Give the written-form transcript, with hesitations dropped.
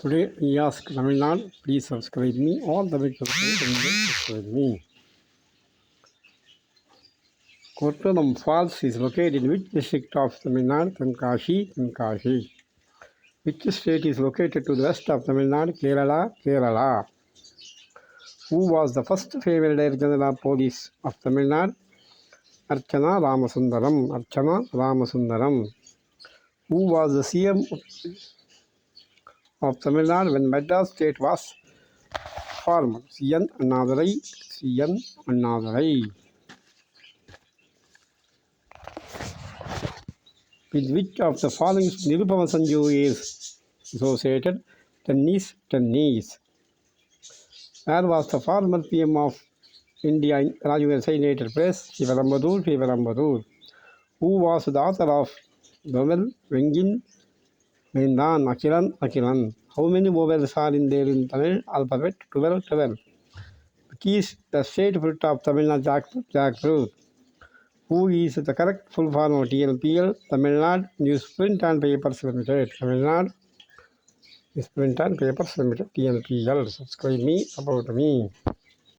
Today we ask Tamil Nadu, please subscribe me. All the big subscribe me. Kottalam Falls is located in which district of Tamil Nadu? Tenkasi. Which state is located to the west of Tamil Nadu? Kerala. Who was the first female Director General Police of Tamil Nadu? Archana Ramasundaram. Who was the CM of Tamil Nadu when Madras state was formed? C.N. Annadurai. With which of the following Nirupama Sanju is associated? Tennis. Where was the former PM of India Rajiv Native Press? Shivarambadur. Who was the author of Vowel Vengin Vendan? Akilan. How many vowels are in there in Tamil alphabet? 12. Which is the state fruit of Tamil Nadu? Jackfruit. Who is the correct full form of TLPL? Tamil Nadu Newsprint and Papers Limited. Tamil Nadu Newsprint and Papers Limited, TLPL. Subscribe me about me.